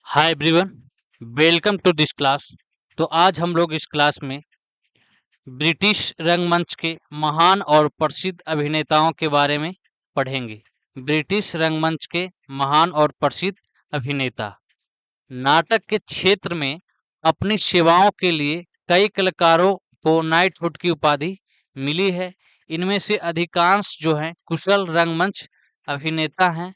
Hi everyone, welcome to this class. तो आज हम लोग इस क्लास में ब्रिटिश रंगमंच के महान और प्रसिद्ध अभिनेताओं के बारे में पढ़ेंगे। ब्रिटिश रंगमंच के महान और प्रसिद्ध अभिनेता। नाटक के क्षेत्र में अपनी सेवाओं के लिए कई कलाकारों को नाइटहुड की उपाधि मिली है। इनमें से अधिकांश जो हैं कुशल रंगमंच अभिनेता हैं,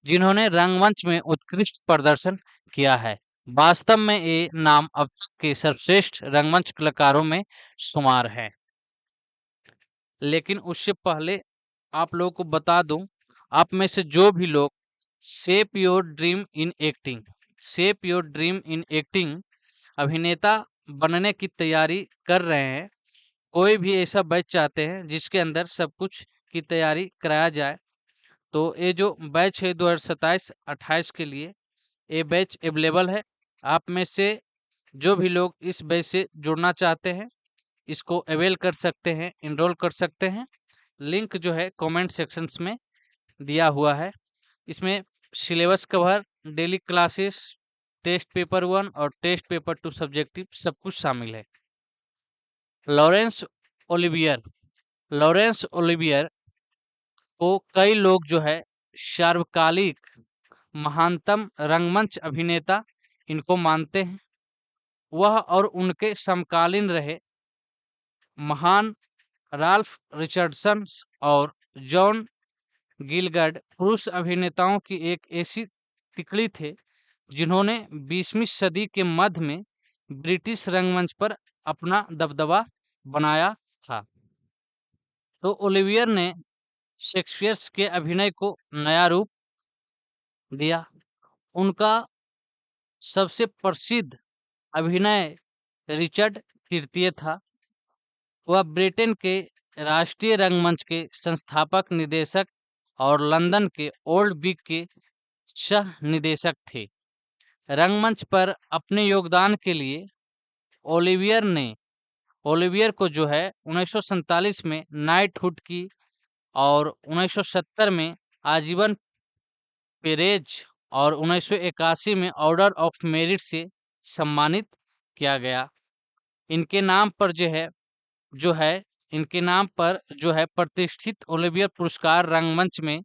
जिन्होंने रंगमंच में उत्कृष्ट प्रदर्शन किया है। वास्तव में ये नाम अब तक के सर्वश्रेष्ठ रंगमंच कलाकारों में शुमार है। लेकिन उससे पहले आप लोगों को बता दूं, आप में से जो भी लोग shape your dream in acting shape your dream in acting अभिनेता बनने की तैयारी कर रहे हैं, कोई भी ऐसा बैच चाहते हैं जिसके अंदर सब कुछ की तैयारी कराया जाए, तो ये जो बैच है 2027-28 के लिए ये बैच अवेलेबल है। आप में से जो भी लोग इस बैच से जुड़ना चाहते हैं, इसको अवेल कर सकते हैं, इनरोल कर सकते हैं। लिंक जो है कमेंट सेक्शंस में दिया हुआ है। इसमें syllabus cover, daily classes, test paper 1 और टेस्ट पेपर 2 सब्जेक्टिव सब कुछ शामिल है। लॉरेंस ओलिवियर लॉरेंस ओलिवियर को कई लोग जो है सार्वकालिक महानतम रंगमंच अभिनेता इनको मानते हैं। वह और उनके समकालीन रहे महान राल्फ रिचर्डसन और जॉन गिलगड पुरुष अभिनेताओं की एक ऐसी तिकड़ी थे, जिन्होंने 20वीं सदी के मध्य में ब्रिटिश रंगमंच पर अपना दबदबा बनाया था। तो ओलिवियर ने शेक्सपियर के अभिनय को नया रूप दिया। उनका सबसे प्रसिद्ध अभिनय रिचर्ड तृतीय था। वह ब्रिटेन के राष्ट्रीय रंगमंच के संस्थापक निदेशक और लंदन के ओल्ड विक के सह निदेशक थे। रंगमंच पर अपने योगदान के लिए ओलिवियर ने ओलिवियर को जो है 1947 में नाइटहुड की और 1970 में आजीवन पेरेज और 1981 में ऑर्डर ऑफ मेरिट से सम्मानित किया गया। इनके नाम पर जो है इनके नाम पर जो है प्रतिष्ठित ओलिवियर पुरस्कार रंगमंच में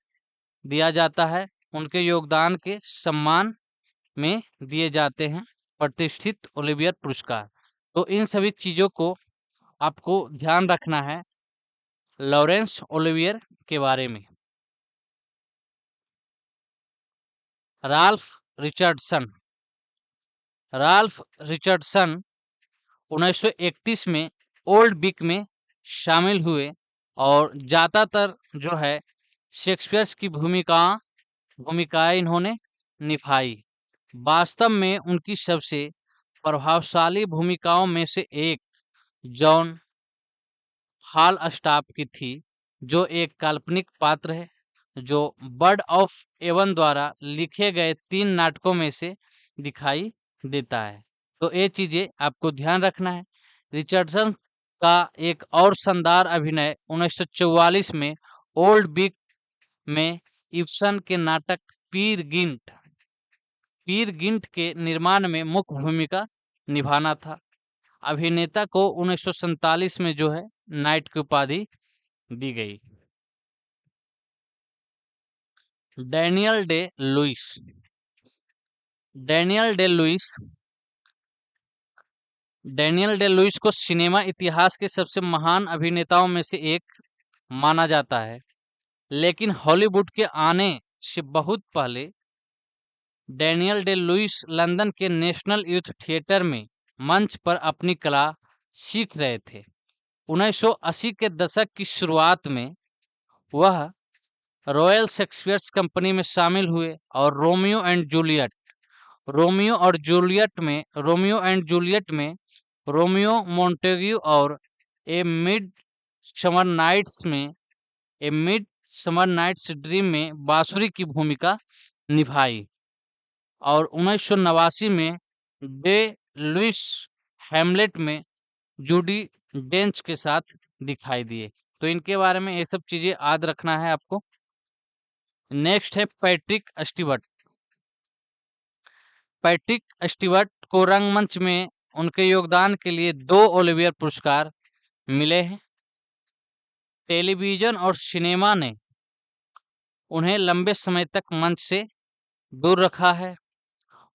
दिया जाता है। उनके योगदान के सम्मान में दिए जाते हैं प्रतिष्ठित ओलिवियर पुरस्कार। तो इन सभी चीज़ों को आपको ध्यान रखना है लॉरेंस ओलिवियर के बारे में। राल्फ रिचर्डसन राल्फ रिचर्डसन 1931 में ओल्ड विक में शामिल हुए और ज़्यादातर जो है शेक्सपियर की भूमिकाएं इन्होंने निभाई। वास्तव में उनकी सबसे प्रभावशाली भूमिकाओं में से एक जॉन हालस्टाप की थी, जो एक काल्पनिक पात्र है, जो बर्ड ऑफ एवन द्वारा लिखे गए 3 नाटकों में से दिखाई देता है। तो ये चीजें आपको ध्यान रखना है। रिचर्डसन का एक और शानदार अभिनय 1944 में ओल्ड विक में इब्सन के नाटक पीर गिंट के निर्माण में मुख्य भूमिका निभाना था। अभिनेता को 1947 में जो है नाइट की उपाधि दी गई। Daniel Day Lewis Daniel Day Lewis Daniel Day Lewis को सिनेमा इतिहास के सबसे महान अभिनेताओं में से एक माना जाता है, लेकिन हॉलीवुड के आने से बहुत पहले डैनियल डे लुइस लंदन के नेशनल यूथ थिएटर में मंच पर अपनी कला सीख रहे थे। 1980 के दशक की शुरुआत में वह रॉयल शेक्सपियर कंपनी में शामिल हुए और रोमियो मोंटेग्यू और a mid midsummer night's dream में बांसुरी की भूमिका निभाई और 1989 में डे लुइस हैमलेट में जूडी डेंच के साथ दिखाई दिए। तो इनके बारे में ये सब चीजें याद रखना है आपको। नेक्स्ट है पैट्रिक स्टीवर्ट पैट्रिक स्टीवर्ट को रंगमंच में उनके योगदान के लिए 2 ओलिवियर पुरस्कार मिले हैं। टेलीविजन और सिनेमा ने उन्हें लंबे समय तक मंच से दूर रखा है।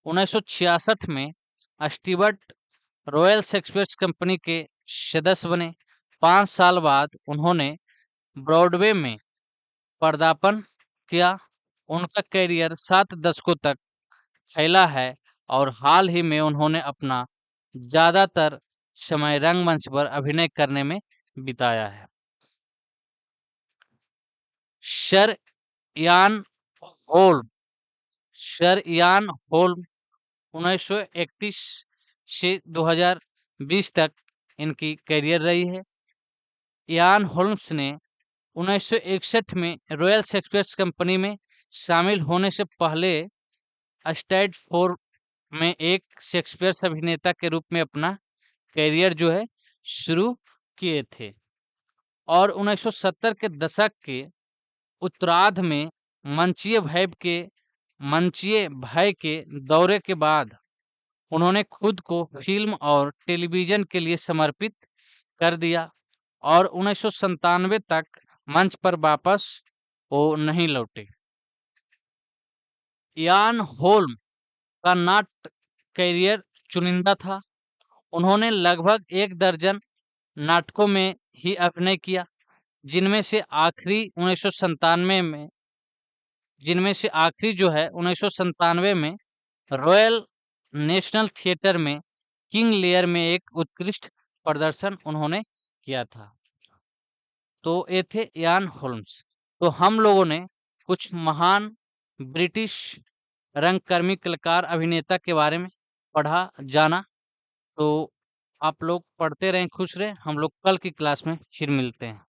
1966 में स्टीवर्ट रॉयल शेक्सपियर कंपनी के सदस्य बने। 5 साल बाद उन्होंने ब्रॉडवे में पदार्पण किया। उनका करियर 7 दशकों तक फैला है और हाल ही में उन्होंने अपना ज़्यादातर समय रंगमंच पर अभिनय करने में बिताया है। Sir Ian haulm sir Ian haulm 1931 से 2020 तक इनकी करियर रही है। इयान होल्म्स ने 1961 में रॉयल शेक्सपियर कंपनी में शामिल होने से पहले स्टैटफोर्ड में एक शेक्सपियर अभिनेता के रूप में अपना करियर जो है शुरू किए थे और 1970 के दशक के उत्तरार्ध में मंचीय भय के दौरे के बाद उन्होंने खुद को फिल्म और टेलीविजन के लिए समर्पित कर दिया और 1997 तक मंच पर वापस वो नहीं लौटे। इयान होल्म का नाट्य करियर चुनिंदा था। उन्होंने लगभग 1 दर्जन नाटकों में ही अभिनय किया, जिनमें से आखिरी जो है 1997 में रॉयल नेशनल थिएटर में किंग लियर में एक उत्कृष्ट प्रदर्शन उन्होंने किया था। तो ये थे इयान होल्म्स। तो हम लोगों ने कुछ महान ब्रिटिश रंगकर्मी कलाकार अभिनेता के बारे में पढ़ा जाना। तो आप लोग पढ़ते रहें, खुश रहें। हम लोग कल की क्लास में फिर मिलते हैं।